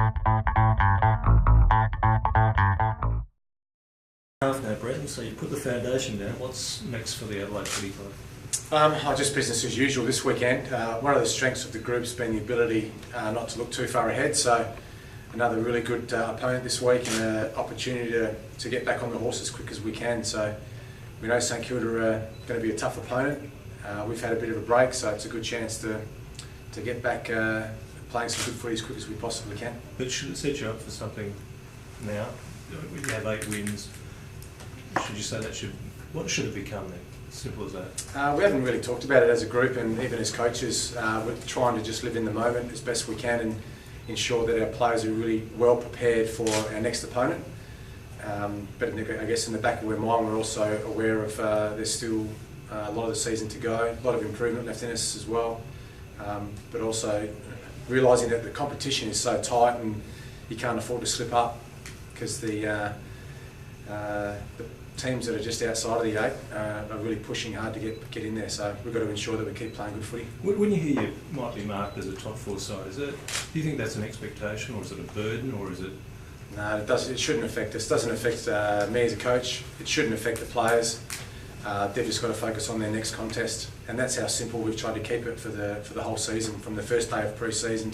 Now, Brenton, so you put the foundation down. What's next for the Adelaide Footy Club? Just business as usual this weekend. One of the strengths of the group's been the ability not to look too far ahead, so another really good opponent this week and an opportunity to get back on the horse as quick as we can. So we know St Kilda are going to be a tough opponent. We've had a bit of a break, so it's a good chance to get back playing some good footy as quick as we possibly can. But should it set you up for something now? You have 8 wins. Should you say what should it become then? Simple as that. We haven't really talked about it as a group, and even as coaches, we're trying to just live in the moment as best we can and ensure that our players are really well prepared for our next opponent. But I guess in the back of our mind, we're also aware of there's still a lot of the season to go, a lot of improvement left in us as well. But also realising that the competition is so tight and you can't afford to slip up, because the teams that are just outside of the 8 are really pushing hard to get in there. So we've got to ensure that we keep playing good footy. When you hear you might be marked as a top 4 side, do you think that's an expectation, or is it a burden, or is it? No, it shouldn't affect us. It doesn't affect me as a coach. It shouldn't affect the players. They've just got to focus on their next contest, and that's how simple we've tried to keep it for the whole season, from the first day of pre-season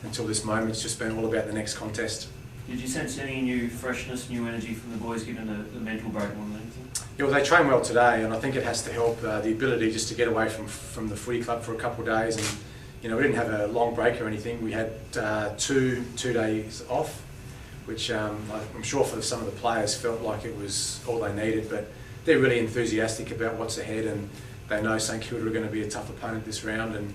until this moment. It's just been all about the next contest. Did you sense any new freshness, new energy from the boys, given the mental break more than anything? Yeah, well, they train well today, and I think it has to help the ability just to get away from the footy club for a couple of days. And we didn't have a long break or anything. We had two days off, which I'm sure for some of the players felt like it was all they needed. But they're really enthusiastic about what's ahead, and they know St Kilda are going to be a tough opponent this round, and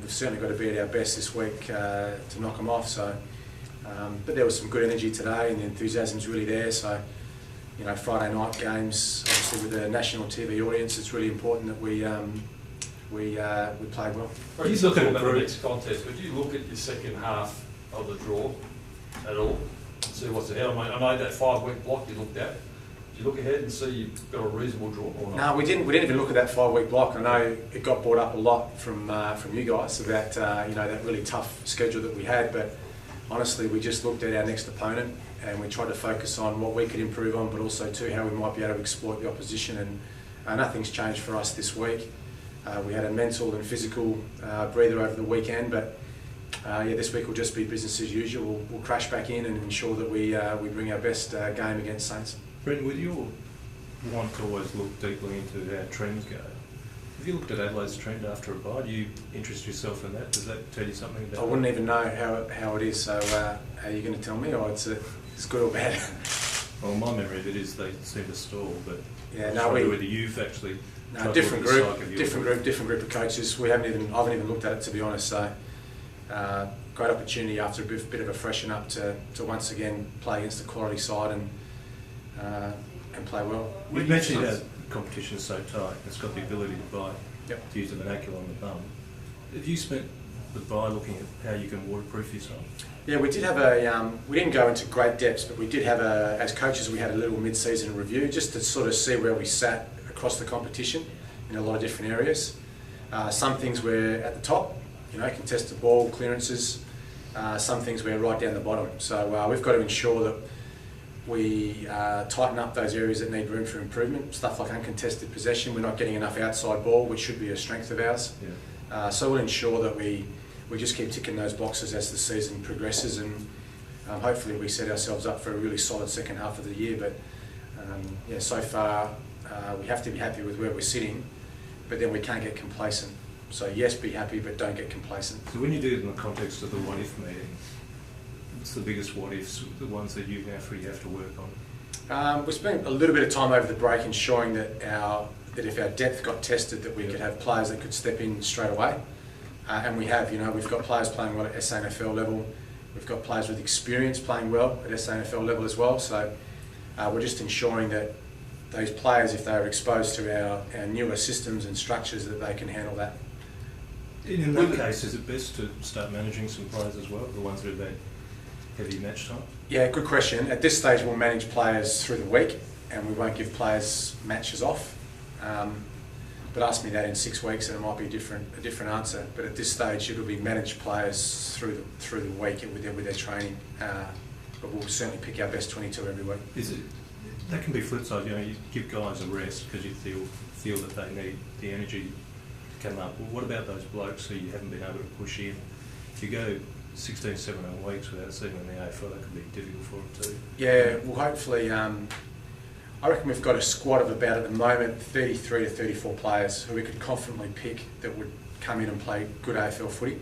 we've certainly got to be at our best this week to knock them off. So. But there was some good energy today, and the enthusiasm's really there. So, Friday night games, obviously with the national TV audience, it's really important that we play well. You look at the next contest, but you look at your second half of the draw at all and see what's ahead? I know that 5-week block you looked at. Did you look ahead and see you've got a reasonable draw or not? No, we didn't even look at that 5-week block. I know it got brought up a lot from you guys about that really tough schedule that we had, but. Honestly, we just looked at our next opponent and we tried to focus on what we could improve on, but also too how we might be able to exploit the opposition. And nothing's changed for us this week. We had a mental and physical breather over the weekend, but this week will just be business as usual. We'll crash back in and ensure that we bring our best game against Saints. Brenton, with your want to always look deeply into how trends go, have you looked at Adelaide's trend after a bye? Do you interest yourself in that? Does that tell you something about it? I wouldn't even know how it is, so are you going to tell me, or it's good or bad? Well, my memory of it is they seem to stall, but whether you've actually different group of coaches. I haven't even looked at it, to be honest. So great opportunity after a bit of a freshen up to once again play against a quality side and play well. You mentioned that competition is so tight, it's got the ability to bite, to use the vernacular on the bum. Have you spent the bye looking at how you can waterproof yourself? Yeah, we did have we didn't go into great depths, but we did have as coaches, we had a little mid-season review just to sort of see where we sat across the competition in a lot of different areas. Some things were at the top, contested ball, clearances. Some things were right down the bottom. So we've got to ensure that we tighten up those areas that need room for improvement. Stuff like uncontested possession, we're not getting enough outside ball, which should be a strength of ours. So we'll ensure that we just keep ticking those boxes as the season progresses, and hopefully we set ourselves up for a really solid second half of the year. But so far we have to be happy with where we're sitting, but then we can't get complacent. So yes, be happy, but don't get complacent. So when you do it in the context of the what-if meeting, what's the biggest what-ifs, the ones that you have to work on? We spent a little bit of time over the break ensuring that if our depth got tested, that we could have players that could step in straight away. And we have, we've got players playing well at SANFL level. We've got players with experience playing well at SANFL level as well. So we're just ensuring that those players, if they are exposed to our newer systems and structures, that they can handle that. In that case, is it best to start managing some players as well, the ones that have had heavy match time? Yeah, good question. At this stage, we'll manage players through the week, and we won't give players matches off. But ask me that in 6 weeks and it might be a different answer. But at this stage, it'll be managed players through the week with their training. But we'll certainly pick our best 22 every week. That can be flip side, you give guys a rest because you feel that they need the energy to come up. Well, what about those blokes who you haven't been able to push in? If you go 16, 17 weeks without seeing them in the AFL, that could be difficult for them too. Yeah, well hopefully, I reckon we've got a squad of about, at the moment, 33 to 34 players who we could confidently pick that would come in and play good AFL footy.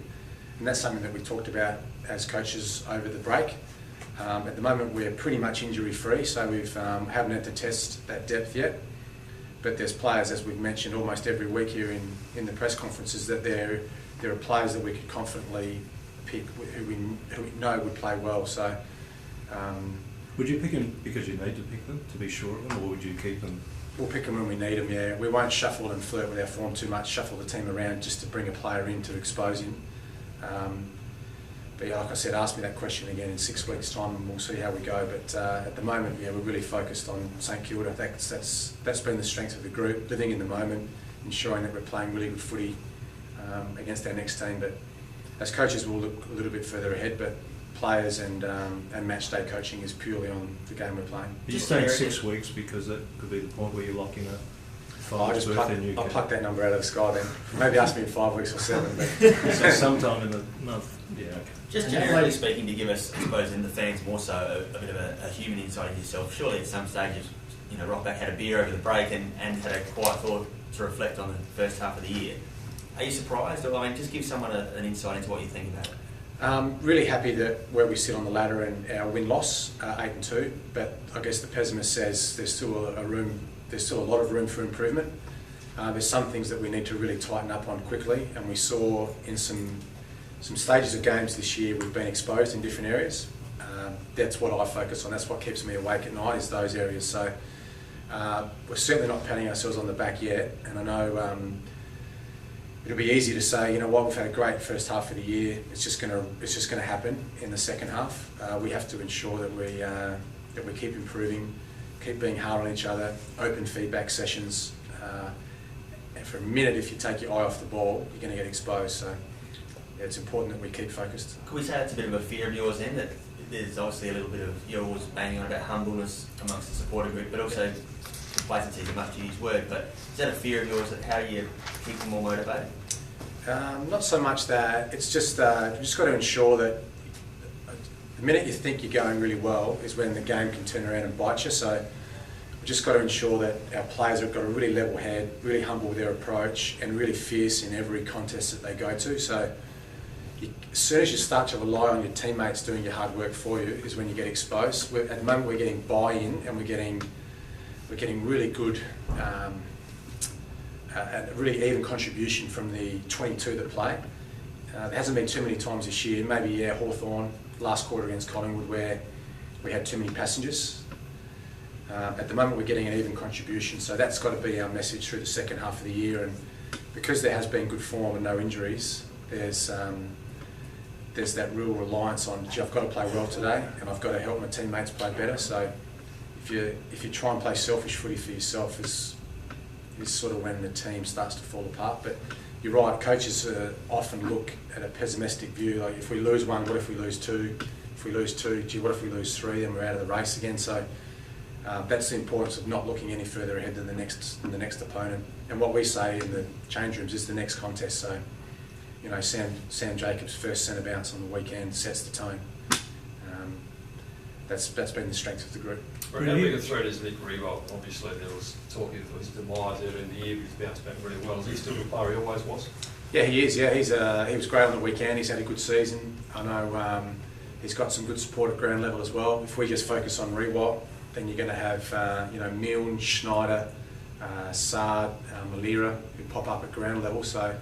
And that's something that we talked about as coaches over the break. At the moment, we're pretty much injury-free, so we haven't had to test that depth yet. But there's players, as we've mentioned almost every week here in the press conferences, that there are players that we could confidently pick who we know would play well. So, would you pick them because you need to pick them to be sure of them, or would you keep them? We'll pick them when we need them. Yeah, we won't shuffle and flirt with our form too much. Shuffle the team around just to bring a player in to expose him. But yeah, like I said, ask me that question again in 6 weeks' time, and we'll see how we go. But at the moment, yeah, we're really focused on St Kilda. That's been the strength of the group, living in the moment, ensuring that we're playing really good footy against our next team. But as coaches, we'll look a little bit further ahead. But players and match day coaching is purely on the game we're playing. Are you saying 6 weeks because that could be the point where you lock in a 5 weeks worth in I'll pluck that number out of the sky then. Maybe ask me in 5 weeks or 7. But so sometime in the month. Yeah. Okay. Just generally speaking, to give us, I suppose, and the fans more so, a bit of a human insight of yourself. Surely at some stages, Rockback had a beer over the break and had a quiet thought to reflect on the first half of the year. Are you surprised? Or, just give someone an insight into what you think about it. Really happy that where we sit on the ladder and our win-loss, 8-2. But I guess the pessimist says there's still a lot of room for improvement. There's some things that we need to really tighten up on quickly, and we saw in some stages of games this year we've been exposed in different areas. That's what I focus on. That's what keeps me awake at night, is those areas. So we're certainly not patting ourselves on the back yet, and I know it'll be easy to say, we've had a great first half of the year. It's just going to happen in the second half. We have to ensure that we keep improving, keep being hard on each other, open feedback sessions. And for a minute, if you take your eye off the ball, you're going to get exposed. So yeah, it's important that we keep focused. Could we say that's a bit of a fear of yours then, that there's obviously a little bit of, you're always banging on about humbleness amongst the supporter group, but also complacency is a much used word, but is that a fear of yours, that how do you keep them more motivated? Not so much that. It's just you've just got to ensure that the minute you think you're going really well is when the game can turn around and bite you. So we've just got to ensure that our players have got a really level head, really humble with their approach, and really fierce in every contest that they go to. So as soon as you start to rely on your teammates doing your hard work for you is when you get exposed. At the moment, we're getting buy-in, and we're getting really good, a really even contribution from the 22 that play. There hasn't been too many times this year, maybe Hawthorn last quarter against Collingwood, where we had too many passengers. At the moment, we're getting an even contribution, so that's got to be our message through the second half of the year. And because there has been good form and no injuries, there's that real reliance on, I've got to play well today, and I've got to help my teammates play better. So if you try and play selfish footy for yourself, is sort of when the team starts to fall apart. But you're right, coaches often look at a pessimistic view, like if we lose one, what if we lose two? If we lose two, what if we lose three, then we're out of the race again. So that's the importance of not looking any further ahead than the next opponent. And what we say in the change rooms is the next contest. So Sam Jacobs' first centre bounce on the weekend sets the tone. That's been the strength of the group. How big a threat is Nick Riewoldt? Obviously, there was talk of his demise earlier in the year, but he's bounced back really well. Is he still the player he always was? Yeah, he is. Yeah, he was great on the weekend. He's had a good season. I know he's got some good support at ground level as well. If we just focus on Riewoldt, then you're going to have Milne, Schneider, Sard, Malira who pop up at ground level. So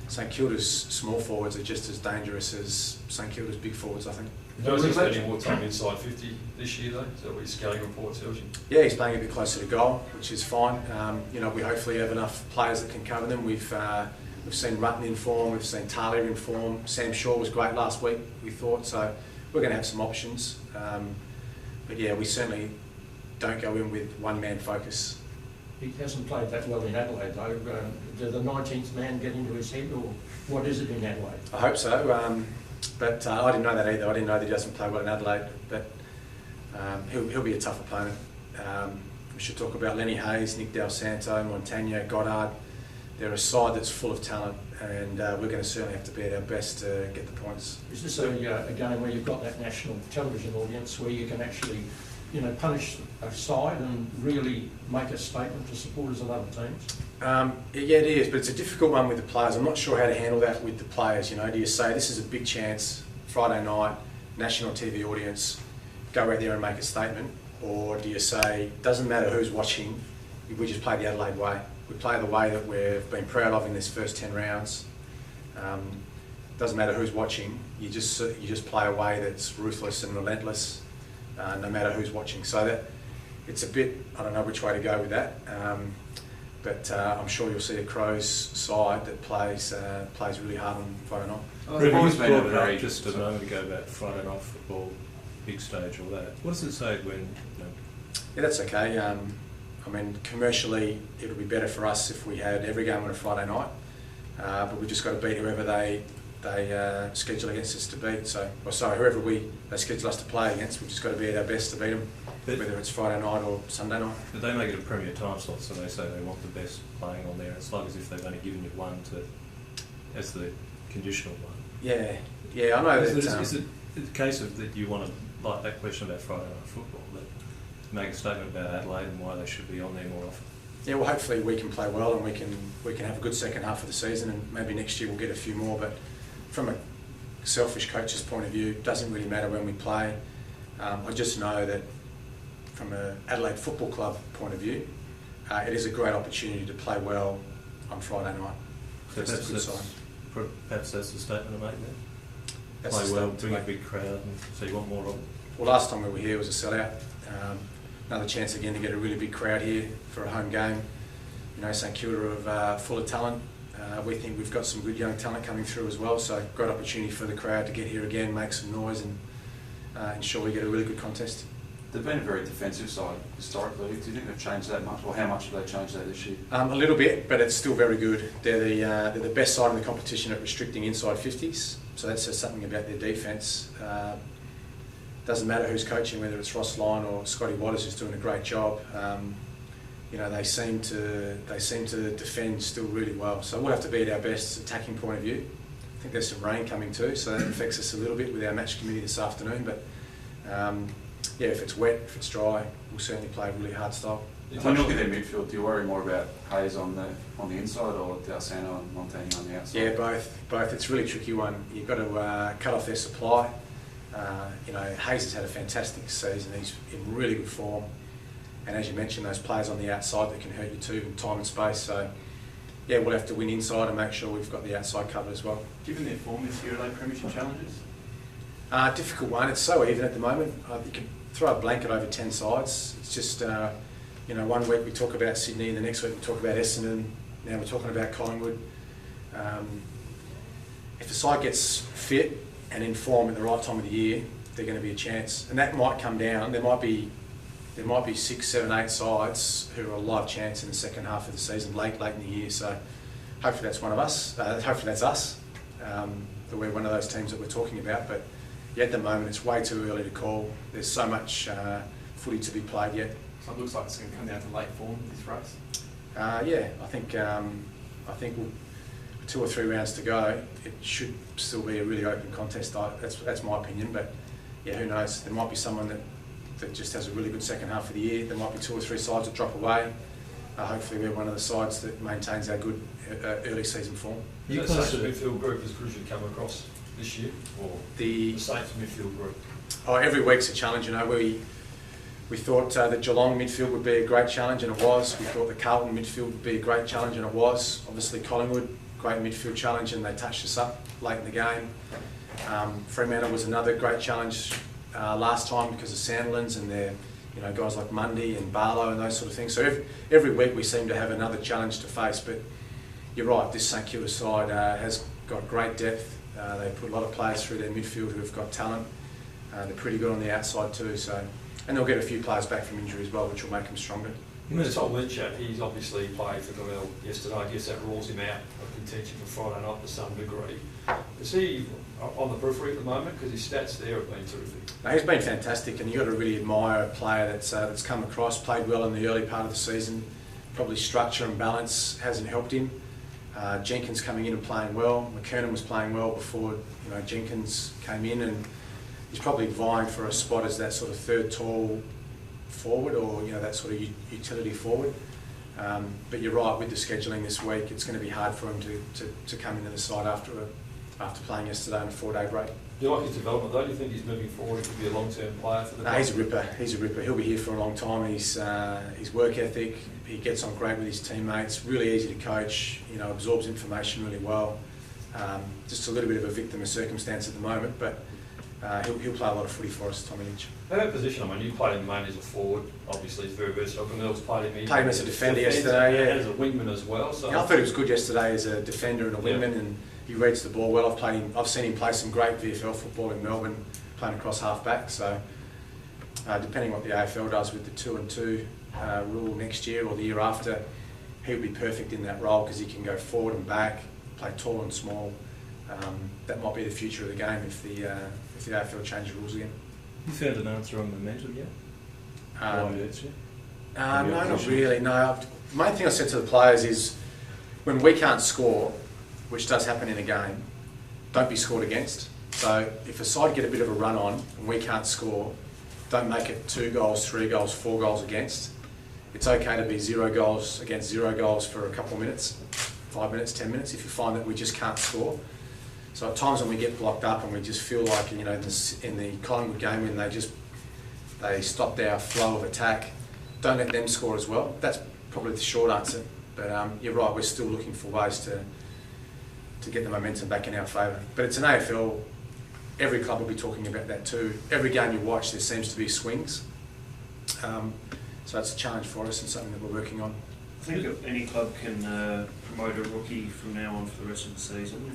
St Kilda's small forwards are just as dangerous as St Kilda's big forwards, I think. Is he spending more time inside 50 this year, though? Is that what his scouting report tells you? Yeah, he's playing a bit closer to goal, which is fine. We hopefully have enough players that can cover them. We've seen Rutten in form, we've seen Talia in form. Sam Shaw was great last week, we thought, so we're going to have some options. But yeah, we certainly don't go in with one-man focus. He hasn't played that well in Adelaide, though. Did the 19th man get into his head, or what is it in Adelaide? I hope so, but I didn't know that either. I didn't know that he doesn't play well in Adelaide, but he'll be a tough opponent. We should talk about Lenny Hayes, Nick Del Santo, Montagna, Goddard. They're a side that's full of talent, and we're going to certainly have to be at our best to get the points. Is this a game where you've got that national television audience where you can actually, punish a side and really make a statement to supporters of other teams? Yeah, it is, but it's a difficult one with the players. I'm not sure how to handle that with the players. Do you say this is a big chance, Friday night, national TV audience, go out there and make a statement? Or do you say, doesn't matter who's watching, we just play the Adelaide way. We play the way that we've been proud of in this first 10 rounds. Doesn't matter who's watching, you just play a way that's ruthless and relentless, no matter who's watching. So that it's a bit, I don't know which way to go with that, but I'm sure you'll see a Crows side that plays really hard on Friday night. They've always been a very just a moment ago about Friday night football, big stage, all that. What does it say when? Yeah, that's okay. Commercially, it would be better for us if we had every game on a Friday night, but we've just got to beat whoever they schedule against us to beat. Whoever they schedule us to play against, we've just got to be at our best to beat them, whether it's Friday night or Sunday night. But they make it a premier time slot, so they say they want the best playing on there. It's like as if they've only given you one as the conditional one. Yeah, I know that. Is it the case of that you want to, like that question about Friday night football, that make a statement about Adelaide and why they should be on there more often? Yeah, well, hopefully we can play well and we can have a good second half of the season, and maybe next year we'll get a few more. But from a selfish coach's point of view, it doesn't really matter when we play. I just know that from an Adelaide Football Club point of view, it is a great opportunity to play well on Friday night. So perhaps that's the statement to make then? That's play well, bring a big crowd, and so you want more of it? Well, last time we were here was a sellout. Another chance again to get a really big crowd here for a home game. St Kilda are full of talent. We think we've got some good young talent coming through as well, so great opportunity for the crowd to get here again, make some noise, and ensure we get a really good contest. They've been a very defensive side historically. Do you think they've changed that much, or how much have they changed that this year? A little bit, but it's still very good. They're the best side in the competition at restricting inside 50s, so that says something about their defence. Doesn't matter who's coaching, whether it's Ross Lyon or Scotty Waters, who's doing a great job. They seem to defend still really well. So we'll have to be at our best attacking point of view. I think there's some rain coming too, so that affects us a little bit with our match committee this afternoon. But if it's wet, if it's dry, we'll certainly play a really hard style. When you look at their midfield, do you worry more about Hayes on the inside or Del Santo and Montagna on the outside? Yeah, both. It's a really tricky one. You've got to cut off their supply. Hayes has had a fantastic season. He's in really good form. And as you mentioned, those players on the outside that can hurt you too in time and space. So, yeah, we'll have to win inside and make sure we've got the outside covered as well. Given their form this year, are they premiership challenges? Difficult one. It's so even at the moment. You can throw a blanket over 10 sides. It's just, 1 week we talk about Sydney, the next week we talk about Essendon, now we're talking about Collingwood. If the side gets fit and in form at the right time of the year, they're going to be a chance. And that might come down. There might be 6, 7, 8 sides who are a live chance in the second half of the season, late in the year. So hopefully that's one of us. Hopefully that's us. That we're one of those teams that we're talking about. But yeah, at the moment it's way too early to call. There's so much footy to be played yet. So it looks like it's going to come down to late form this race. I think we'll, 2 or 3 rounds to go. It should still be a really open contest. That's my opinion. But yeah, who knows? There might be someone that just has a really good second half of the year. There might be 2 or 3 sides that drop away. Hopefully we're one of the sides that maintains our good early season form. Is that such a midfield group as Crucial come across this year, or the Saints midfield group? Every week's a challenge. We thought the Geelong midfield would be a great challenge, and it was. We thought the Carlton midfield would be a great challenge, and it was. Obviously Collingwood, great midfield challenge, and they touched us up late in the game. Fremantle was another great challenge last time because of Sandilands and their guys like Mundy and Barlow and those sort of things. So every week we seem to have another challenge to face. But you're right, this St Kilda side has got great depth. They put a lot of players through their midfield who have got talent. They're pretty good on the outside too. And they'll get a few players back from injury as well, which will make them stronger. This Tom Lynch, he's obviously played for Glenelg yesterday. I guess that rules him out of contention for Friday night to some degree. Is he on the periphery at the moment? Because his stats there have been terrific. No, he's been fantastic, and you've got to really admire a player that's come across, played well in the early part of the season. Probably structure and balance hasn't helped him. Jenkins coming in and playing well. McKernan was playing well before Jenkins came in, and he's probably vying for a spot as that sort of third tall forward, or that sort of utility forward. But you're right, with the scheduling this week, it's going to be hard for him to come into the side after playing yesterday on a 4-day break. Do you like his development though? Do you think he's moving forward? He could be a long-term player for the club? No, he's a ripper. He's a ripper. He'll be here for a long time. His work ethic, he gets on great with his teammates. Really easy to coach. Absorbs information really well. Just a little bit of a victim of circumstance at the moment, but he'll play a lot of footy for us, Tommy Lynch. That position, you played him mainly as a forward. Obviously, he's very versatile. Glenelg's played him as a defender yesterday, yeah. And as a wingman as well. So I thought he was good yesterday as a defender and a wingman, and he reads the ball well. I've seen him play some great VFL football in Melbourne, playing across half-back. So depending what the AFL does with the 2-and-2 rule next year or the year after, he'll be perfect in that role because he can go forward and back, play tall and small. That might be the future of the game if the AFL change the rules again. You found an answer on momentum yet? Why it hurts you? No, not really. No, the main thing I said to the players is when we can't score, which does happen in a game, don't be scored against. So if a side get a bit of a run on and we can't score, don't make it 2 goals, 3 goals, 4 goals against. It's okay to be 0 goals against 0 goals for a couple of minutes, 5 minutes, 10 minutes, if you find that we just can't score. So at times when we get blocked up and we just feel like, in the Collingwood game when they stopped our flow of attack, don't let them score as well. That's probably the short answer. But you're right, we're still looking for ways to get the momentum back in our favour. But it's an AFL, every club will be talking about that too. Every game you watch, there seems to be swings. So it's a challenge for us and something that we're working on. I think any club can promote a rookie from now on for the rest of the season.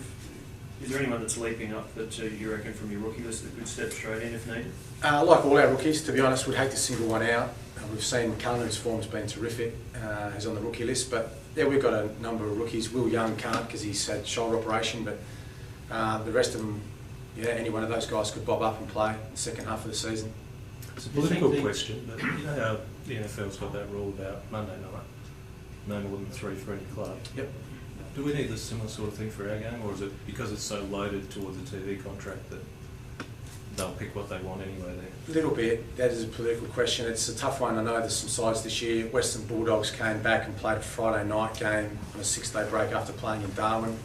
Is there anyone that's leaping up that you reckon from your rookie list that could step straight in if needed? Like all our rookies, to be honest, we'd hate to single one out. We've seen Cullen's form's been terrific. He's on the rookie list, but yeah, we've got a number of rookies. Will Young can't because he's had shoulder operation, but the rest of them, any one of those guys could bob up and play in the second half of the season. It's a political question, but how the NFL's got that rule about Monday night, no more than 3 for any club. Yep. Do we need a similar sort of thing for our game, or is it because it's so loaded towards a TV contract that they'll pick what they want anyway there? A little bit. That is a political question. It's a tough one. I know there's some sides this year. Western Bulldogs came back and played a Friday night game on a 6-day break after playing in Darwin.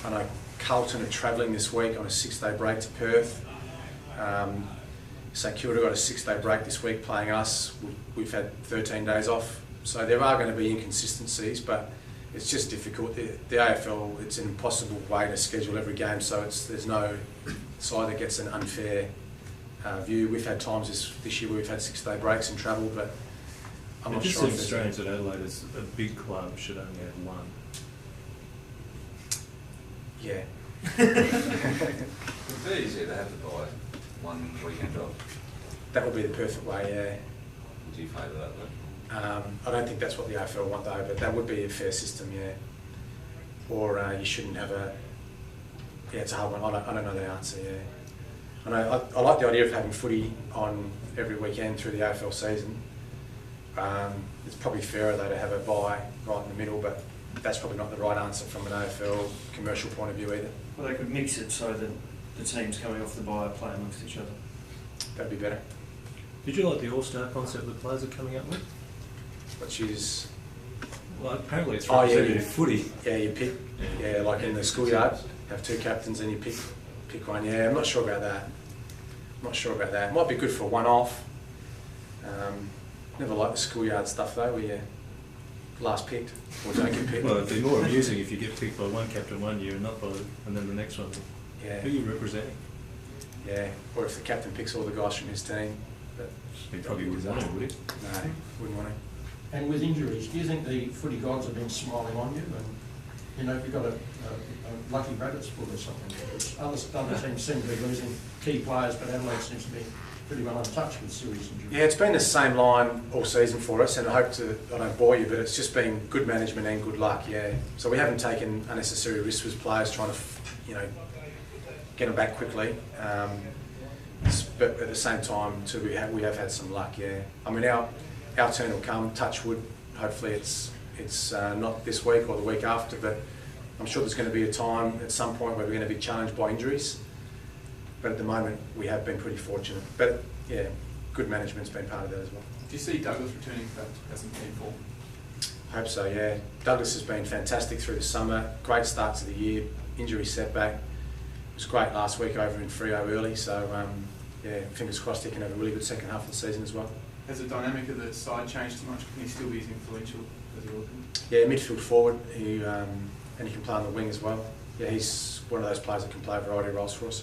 I know Carlton are travelling this week on a 6-day break to Perth. St Kilda got a 6-day break this week playing us. We've had 13 days off. So there are going to be inconsistencies, but it's just difficult. The AFL, it's an impossible way to schedule every game, so there's no side that gets an unfair view. We've had times this year where we've had 6-day breaks and travel, but I'm not sure. It just seems strange that Adelaide, as a big club, should only have one. Yeah. It's very easy to have to buy one weekend off. That would be the perfect way, yeah. Would you favour that though? I don't think that's what the AFL want though, but that would be a fair system, yeah. Or you shouldn't have it's a hard one. I don't know the answer, yeah. I like the idea of having footy on every weekend through the AFL season. It's probably fairer though to have a bye right in the middle, but that's probably not the right answer from an AFL commercial point of view either. Well, they could mix it so that the teams coming off the bye play amongst each other. That'd be better. Did you like the All-Star concept the players are coming up with? Which is... Well, apparently it's Oh, yeah, representative footy. Yeah, you pick. Yeah, like in the schoolyard, have 2 captains and you pick one. Yeah, I'm not sure about that. It might be good for a one-off. Never liked the schoolyard stuff though, where you last picked or don't get picked. Well, it'd be more amusing if you get picked by one captain one year and not by, and then the next one. Yeah. Who are you representing? Yeah, or if the captain picks all the guys from his team. But He probably wouldn't want to, would he? no, wouldn't want to. And with injuries, do you think the footy gods have been smiling on you? And, if you've got a lucky rabbit's foot or something, other teams seem to be losing key players, but Adelaide seems to be pretty well untouched with serious injuries. Yeah, it's been the same line all season for us, and I hope I don't bore you, but it's just been good management and good luck, yeah. So we haven't taken unnecessary risks with players trying to, get them back quickly. But at the same time, too, we have had some luck, yeah. I mean, our turn will come, touch wood. Hopefully it's not this week or the week after, but I'm sure there's going to be a time at some point where we're going to be challenged by injuries. But at the moment, we have been pretty fortunate. But yeah, good management's been part of that as well. Do you see Douglas returning for that 2010 form? I hope so, yeah. Douglas has been fantastic through the summer. Great start to the year. Injury setback. It was great last week over in Freo early. So yeah, fingers crossed he can have a really good second half of the season as well. Has the dynamic of the side changed too much? Can he still be as influential as he was? Yeah, midfield forward. And he can play on the wing as well. Yeah, he's one of those players that can play a variety of roles for us.